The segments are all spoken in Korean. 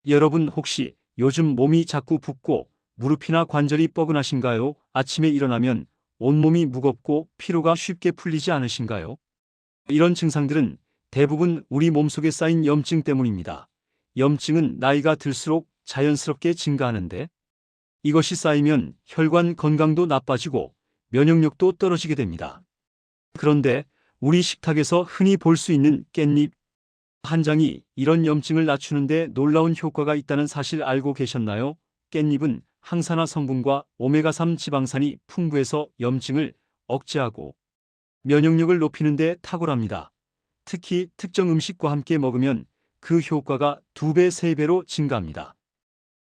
여러분 혹시 요즘 몸이 자꾸 붓고 무릎이나 관절이 뻐근하신가요? 아침에 일어나면 온몸이 무겁고 피로가 쉽게 풀리지 않으신가요? 이런 증상들은 대부분 우리 몸속에 쌓인 염증 때문입니다. 염증은 나이가 들수록 자연스럽게 증가하는데 이것이 쌓이면 혈관 건강도 나빠지고 면역력도 떨어지게 됩니다. 그런데 우리 식탁에서 흔히 볼 수 있는 깻잎 한 장이 이런 염증을 낮추는데 놀라운 효과가 있다는 사실 알고 계셨나요? 깻잎은 항산화 성분과 오메가3 지방산이 풍부해서 염증을 억제하고 면역력을 높이는 데 탁월합니다. 특히 특정 음식과 함께 먹으면 그 효과가 2배, 3배로 증가합니다.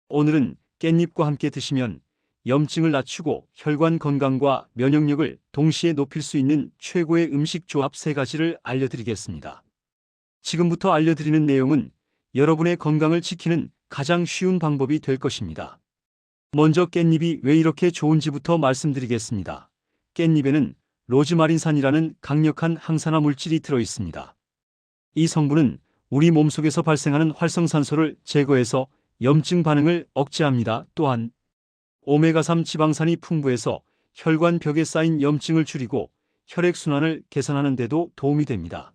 오늘은 깻잎과 함께 드시면 염증을 낮추고 혈관 건강과 면역력을 동시에 높일 수 있는 최고의 음식 조합 3가지를 알려드리겠습니다. 지금부터 알려드리는 내용은 여러분의 건강을 지키는 가장 쉬운 방법이 될 것입니다. 먼저 깻잎이 왜 이렇게 좋은지부터 말씀드리겠습니다. 깻잎에는 로즈마린산이라는 강력한 항산화 물질이 들어있습니다. 이 성분은 우리 몸속에서 발생하는 활성산소를 제거해서 염증 반응을 억제합니다. 또한 오메가3 지방산이 풍부해서 혈관 벽에 쌓인 염증을 줄이고 혈액순환을 개선하는 데도 도움이 됩니다.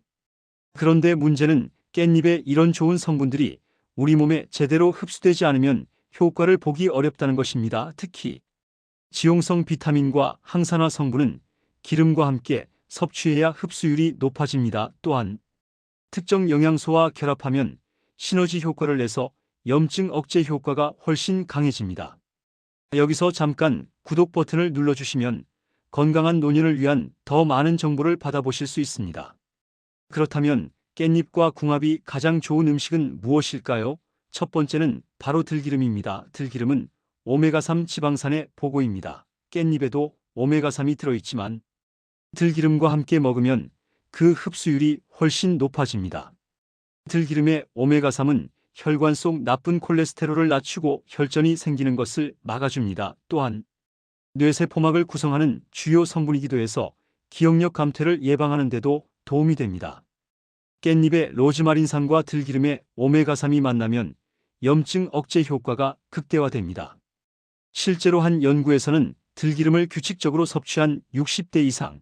그런데 문제는 깻잎에 이런 좋은 성분들이 우리 몸에 제대로 흡수되지 않으면 효과를 보기 어렵다는 것입니다. 특히 지용성 비타민과 항산화 성분은 기름과 함께 섭취해야 흡수율이 높아집니다. 또한 특정 영양소와 결합하면 시너지 효과를 내서 염증 억제 효과가 훨씬 강해집니다. 여기서 잠깐 구독 버튼을 눌러주시면 건강한 노년을 위한 더 많은 정보를 받아보실 수 있습니다. 그렇다면 깻잎과 궁합이 가장 좋은 음식은 무엇일까요? 첫 번째는 바로 들기름입니다. 들기름은 오메가3 지방산의 보고입니다. 깻잎에도 오메가3이 들어있지만 들기름과 함께 먹으면 그 흡수율이 훨씬 높아집니다. 들기름의 오메가3은 혈관 속 나쁜 콜레스테롤을 낮추고 혈전이 생기는 것을 막아줍니다. 또한 뇌세포막을 구성하는 주요 성분이기도 해서 기억력 감퇴를 예방하는 데도 도움이 됩니다. 깻잎의 로즈마린산과 들기름의 오메가3이 만나면 염증 억제 효과가 극대화됩니다. 실제로 한 연구에서는 들기름을 규칙적으로 섭취한 60대 이상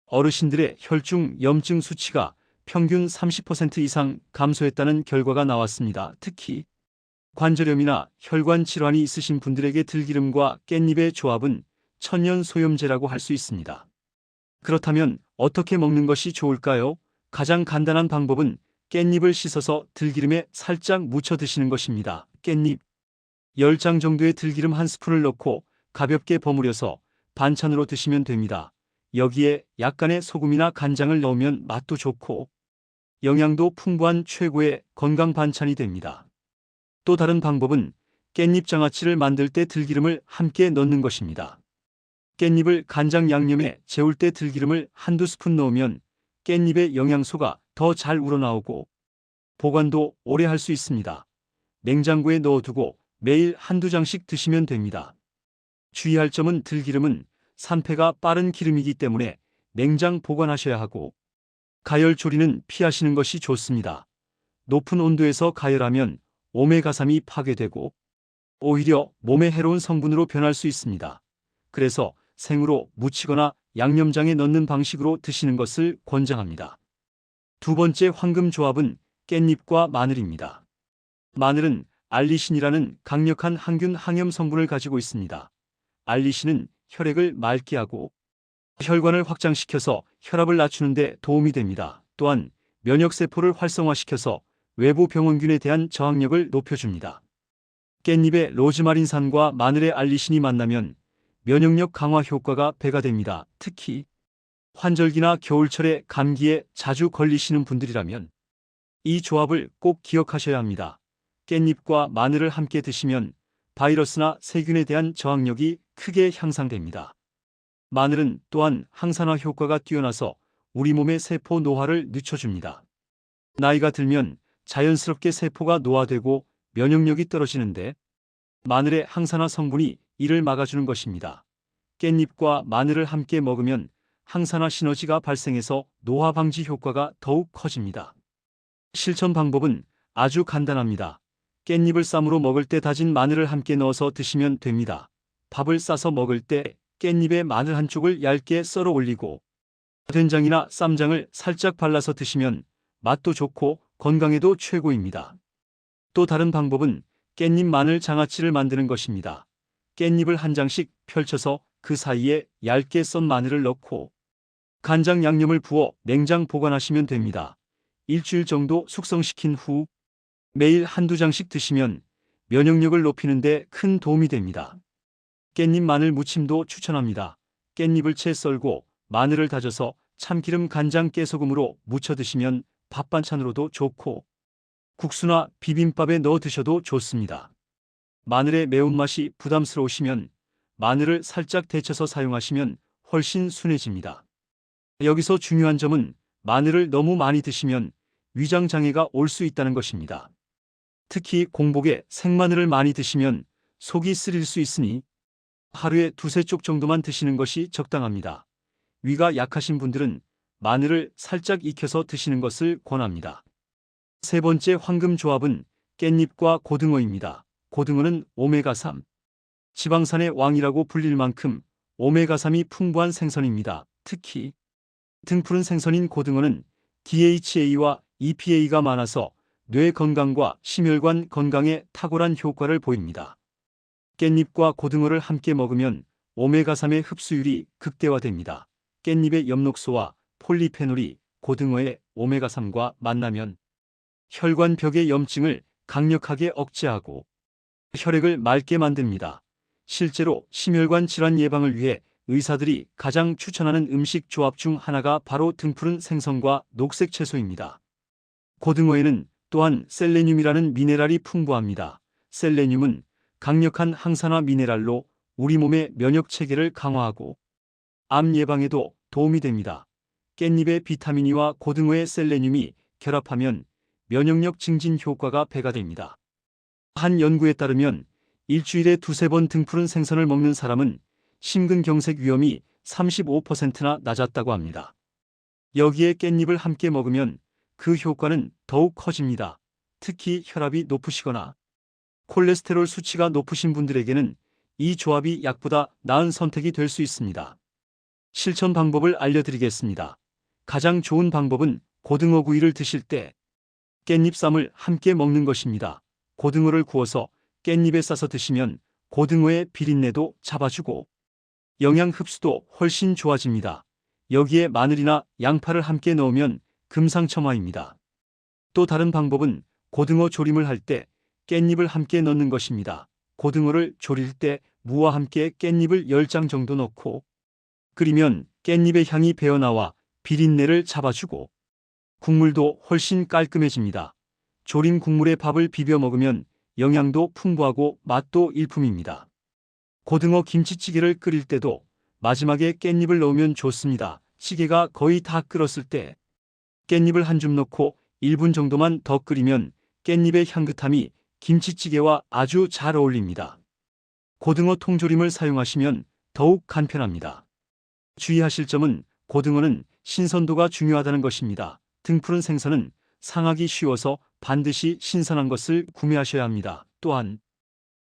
어르신들의 혈중 염증 수치가 평균 30% 이상 감소했다는 결과가 나왔습니다. 특히 관절염이나 혈관 질환이 있으신 분들에게 들기름과 깻잎의 조합은 천연소염제라고 할 수 있습니다. 그렇다면 어떻게 먹는 것이 좋을까요? 가장 간단한 방법은 깻잎을 씻어서 들기름에 살짝 묻혀 드시는 것입니다. 깻잎 10장 정도의 들기름 1스푼을 넣고 가볍게 버무려서 반찬으로 드시면 됩니다. 여기에 약간의 소금이나 간장을 넣으면 맛도 좋고 영양도 풍부한 최고의 건강 반찬이 됩니다. 또 다른 방법은 깻잎 장아찌를 만들 때 들기름을 함께 넣는 것입니다. 깻잎을 간장 양념에 재울 때 들기름을 1~2스푼 넣으면 깻잎의 영양소가 더 잘 우러나오고 보관도 오래 할 수 있습니다. 냉장고에 넣어두고 매일 1~2장씩 드시면 됩니다. 주의할 점은 들기름은 산패가 빠른 기름이기 때문에 냉장 보관하셔야 하고 가열 조리는 피하시는 것이 좋습니다. 높은 온도에서 가열하면 오메가3이 파괴되고 오히려 몸에 해로운 성분으로 변할 수 있습니다. 그래서 생으로 무치거나 양념장에 넣는 방식으로 드시는 것을 권장합니다. 두 번째 황금 조합은 깻잎과 마늘입니다. 마늘은 알리신이라는 강력한 항균 항염 성분을 가지고 있습니다. 알리신은 혈액을 맑게 하고 혈관을 확장시켜서 혈압을 낮추는 데 도움이 됩니다. 또한 면역세포를 활성화시켜서 외부 병원균에 대한 저항력을 높여줍니다. 깻잎의 로즈마린산과 마늘의 알리신이 만나면 면역력 강화 효과가 배가 됩니다. 특히 환절기나 겨울철에 감기에 자주 걸리시는 분들이라면 이 조합을 꼭 기억하셔야 합니다. 깻잎과 마늘을 함께 드시면 바이러스나 세균에 대한 저항력이 크게 향상됩니다. 마늘은 또한 항산화 효과가 뛰어나서 우리 몸의 세포 노화를 늦춰줍니다. 나이가 들면 자연스럽게 세포가 노화되고 면역력이 떨어지는데 마늘의 항산화 성분이 이를 막아주는 것입니다. 깻잎과 마늘을 함께 먹으면 항산화 시너지가 발생해서 노화 방지 효과가 더욱 커집니다. 실천 방법은 아주 간단합니다. 깻잎을 쌈으로 먹을 때 다진 마늘을 함께 넣어서 드시면 됩니다. 밥을 싸서 먹을 때 깻잎에 마늘 한쪽을 얇게 썰어 올리고 된장이나 쌈장을 살짝 발라서 드시면 맛도 좋고 건강에도 최고입니다. 또 다른 방법은 깻잎 마늘 장아찌를 만드는 것입니다. 깻잎을 한 장씩 펼쳐서 그 사이에 얇게 썬 마늘을 넣고 간장 양념을 부어 냉장 보관하시면 됩니다. 일주일 정도 숙성시킨 후 매일 한두 장씩 드시면 면역력을 높이는 데 큰 도움이 됩니다. 깻잎 마늘 무침도 추천합니다. 깻잎을 채 썰고 마늘을 다져서 참기름 간장 깨소금으로 무쳐 드시면 밥 반찬으로도 좋고 국수나 비빔밥에 넣어 드셔도 좋습니다. 마늘의 매운맛이 부담스러우시면 마늘을 살짝 데쳐서 사용하시면 훨씬 순해집니다. 여기서 중요한 점은 마늘을 너무 많이 드시면 위장 장애가 올 수 있다는 것입니다. 특히 공복에 생마늘을 많이 드시면 속이 쓰릴 수 있으니 하루에 두세 쪽 정도만 드시는 것이 적당합니다. 위가 약하신 분들은 마늘을 살짝 익혀서 드시는 것을 권합니다. 세 번째 황금 조합은 깻잎과 고등어입니다. 고등어는 오메가3, 지방산의 왕이라고 불릴 만큼 오메가3이 풍부한 생선입니다. 특히 등푸른 생선인 고등어는 DHA와 EPA가 많아서 뇌 건강과 심혈관 건강에 탁월한 효과를 보입니다. 깻잎과 고등어를 함께 먹으면 오메가3의 흡수율이 극대화됩니다. 깻잎의 엽록소와 폴리페놀이 고등어의 오메가3과 만나면 혈관벽의 염증을 강력하게 억제하고 혈액을 맑게 만듭니다. 실제로 심혈관 질환 예방을 위해 의사들이 가장 추천하는 음식 조합 중 하나가 바로 등푸른 생선과 녹색 채소입니다. 고등어에는 또한 셀레늄이라는 미네랄이 풍부합니다. 셀레늄은 강력한 항산화 미네랄로 우리 몸의 면역 체계를 강화하고 암 예방에도 도움이 됩니다. 깻잎의 비타민 E와 고등어의 셀레늄이 결합하면 면역력 증진 효과가 배가 됩니다. 한 연구에 따르면 일주일에 두세 번 등푸른 생선을 먹는 사람은 심근경색 위험이 35%나 낮았다고 합니다. 여기에 깻잎을 함께 먹으면 그 효과는 더욱 커집니다. 특히 혈압이 높으시거나 콜레스테롤 수치가 높으신 분들에게는 이 조합이 약보다 나은 선택이 될 수 있습니다. 실천 방법을 알려드리겠습니다. 가장 좋은 방법은 고등어 구이를 드실 때 깻잎쌈을 함께 먹는 것입니다. 고등어를 구워서 깻잎에 싸서 드시면 고등어의 비린내도 잡아주고 영양 흡수도 훨씬 좋아집니다. 여기에 마늘이나 양파를 함께 넣으면 금상첨화입니다. 또 다른 방법은 고등어 조림을 할 때 깻잎을 함께 넣는 것입니다. 고등어를 조릴 때 무와 함께 깻잎을 10장 정도 넣고 끓이면 깻잎의 향이 배어나와 비린내를 잡아주고 국물도 훨씬 깔끔해집니다. 조림 국물에 밥을 비벼 먹으면 영양도 풍부하고 맛도 일품입니다. 고등어 김치찌개를 끓일 때도 마지막에 깻잎을 넣으면 좋습니다. 찌개가 거의 다 끓었을 때 깻잎을 한 줌 넣고 1분 정도만 더 끓이면 깻잎의 향긋함이 김치찌개와 아주 잘 어울립니다. 고등어 통조림을 사용하시면 더욱 간편합니다. 주의하실 점은 고등어는 신선도가 중요하다는 것입니다. 등푸른 생선은 상하기 쉬워서 반드시 신선한 것을 구매하셔야 합니다. 또한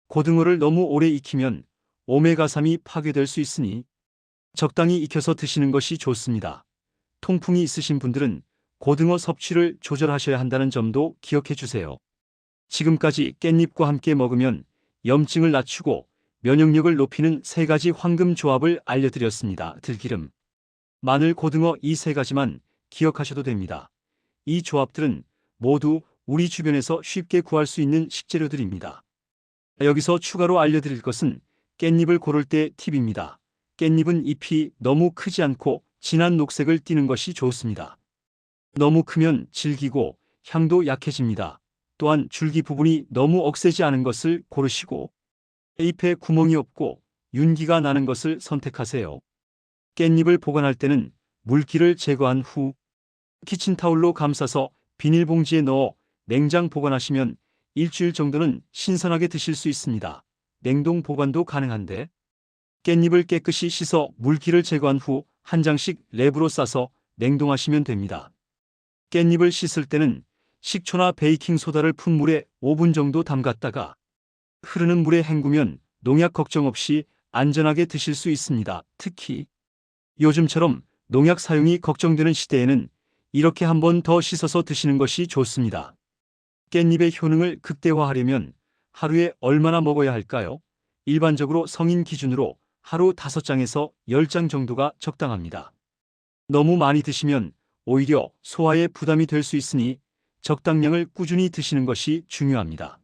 고등어를 너무 오래 익히면 오메가3이 파괴될 수 있으니 적당히 익혀서 드시는 것이 좋습니다. 통풍이 있으신 분들은 고등어 섭취를 조절하셔야 한다는 점도 기억해 주세요. 지금까지 깻잎과 함께 먹으면 염증을 낮추고 면역력을 높이는 세 가지 황금 조합을 알려드렸습니다. 들기름, 마늘, 고등어 이 세 가지만 기억하셔도 됩니다. 이 조합들은 모두 우리 주변에서 쉽게 구할 수 있는 식재료들입니다. 여기서 추가로 알려드릴 것은 깻잎을 고를 때 팁입니다. 깻잎은 잎이 너무 크지 않고 진한 녹색을 띠는 것이 좋습니다. 너무 크면 질기고 향도 약해집니다. 또한 줄기 부분이 너무 억세지 않은 것을 고르시고 잎에 구멍이 없고 윤기가 나는 것을 선택하세요. 깻잎을 보관할 때는 물기를 제거한 후 키친타올로 감싸서 비닐봉지에 넣어 냉장 보관하시면 일주일 정도는 신선하게 드실 수 있습니다. 냉동 보관도 가능한데 깻잎을 깨끗이 씻어 물기를 제거한 후 한 장씩 랩으로 싸서 냉동하시면 됩니다. 깻잎을 씻을 때는 식초나 베이킹소다를 푼 물에 5분 정도 담갔다가 흐르는 물에 헹구면 농약 걱정 없이 안전하게 드실 수 있습니다. 특히 요즘처럼 농약 사용이 걱정되는 시대에는 이렇게 한 번 더 씻어서 드시는 것이 좋습니다. 깻잎의 효능을 극대화하려면 하루에 얼마나 먹어야 할까요? 일반적으로 성인 기준으로 하루 5장에서 10장 정도가 적당합니다. 너무 많이 드시면 오히려 소화에 부담이 될 수 있으니 적당량을 꾸준히 드시는 것이 중요합니다.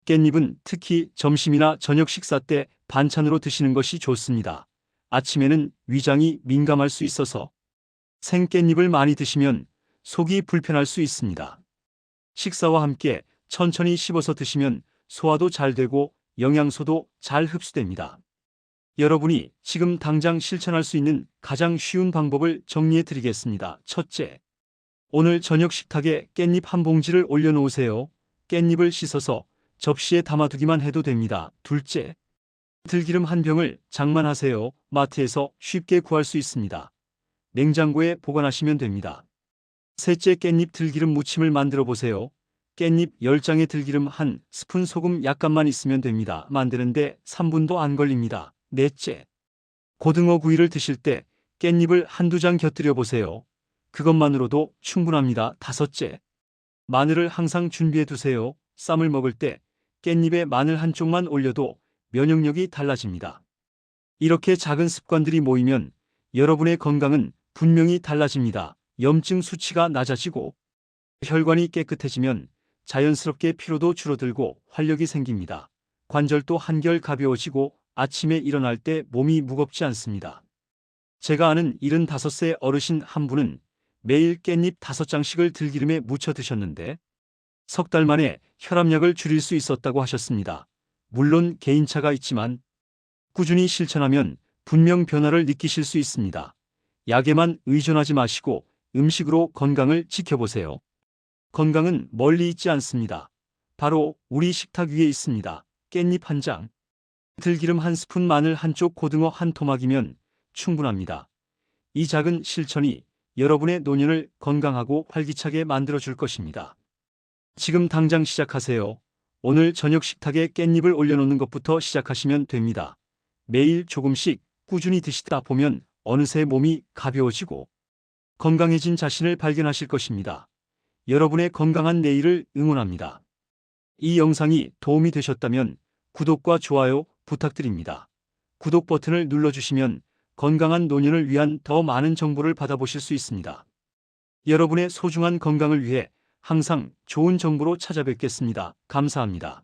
깻잎은 특히 점심이나 저녁 식사 때 반찬으로 드시는 것이 좋습니다. 아침에는 위장이 민감할 수 있어서 생깻잎을 많이 드시면 속이 불편할 수 있습니다. 식사와 함께 천천히 씹어서 드시면 소화도 잘 되고 영양소도 잘 흡수됩니다. 여러분이 지금 당장 실천할 수 있는 가장 쉬운 방법을 정리해 드리겠습니다. 첫째, 오늘 저녁 식탁에 깻잎 한 봉지를 올려놓으세요. 깻잎을 씻어서 접시에 담아두기만 해도 됩니다. 둘째, 들기름 한 병을 장만하세요. 마트에서 쉽게 구할 수 있습니다. 냉장고에 보관하시면 됩니다. 셋째, 깻잎 들기름 무침을 만들어 보세요. 깻잎 10장에 들기름 한 스푼, 소금 약간만 있으면 됩니다. 만드는데 3분도 안 걸립니다. 넷째, 고등어 구이를 드실 때 깻잎을 한두 장 곁들여 보세요. 그것만으로도 충분합니다. 다섯째, 마늘을 항상 준비해 두세요. 쌈을 먹을 때 깻잎에 마늘 한쪽만 올려도 면역력이 달라집니다. 이렇게 작은 습관들이 모이면 여러분의 건강은 분명히 달라집니다. 염증 수치가 낮아지고 혈관이 깨끗해지면 자연스럽게 피로도 줄어들고 활력이 생깁니다. 관절도 한결 가벼워지고 아침에 일어날 때 몸이 무겁지 않습니다. 제가 아는 75세 어르신 한 분은 매일 깻잎 5장씩을 들기름에 묻혀 드셨는데 석 달 만에 혈압약을 줄일 수 있었다고 하셨습니다. 물론 개인차가 있지만 꾸준히 실천하면 분명 변화를 느끼실 수 있습니다. 약에만 의존하지 마시고 음식으로 건강을 지켜보세요. 건강은 멀리 있지 않습니다. 바로 우리 식탁 위에 있습니다. 깻잎 한 장, 들기름 한 스푼, 마늘 한쪽, 고등어 한 토막이면 충분합니다. 이 작은 실천이 여러분의 노년을 건강하고 활기차게 만들어줄 것입니다. 지금 당장 시작하세요. 오늘 저녁 식탁에 깻잎을 올려놓는 것부터 시작하시면 됩니다. 매일 조금씩 꾸준히 드시다 보면 어느새 몸이 가벼워지고 건강해진 자신을 발견하실 것입니다. 여러분의 건강한 내일을 응원합니다. 이 영상이 도움이 되셨다면 구독과 좋아요 부탁드립니다. 구독 버튼을 눌러주시면 건강한 노년을 위한 더 많은 정보를 받아보실 수 있습니다. 여러분의 소중한 건강을 위해 항상 좋은 정보로 찾아뵙겠습니다. 감사합니다.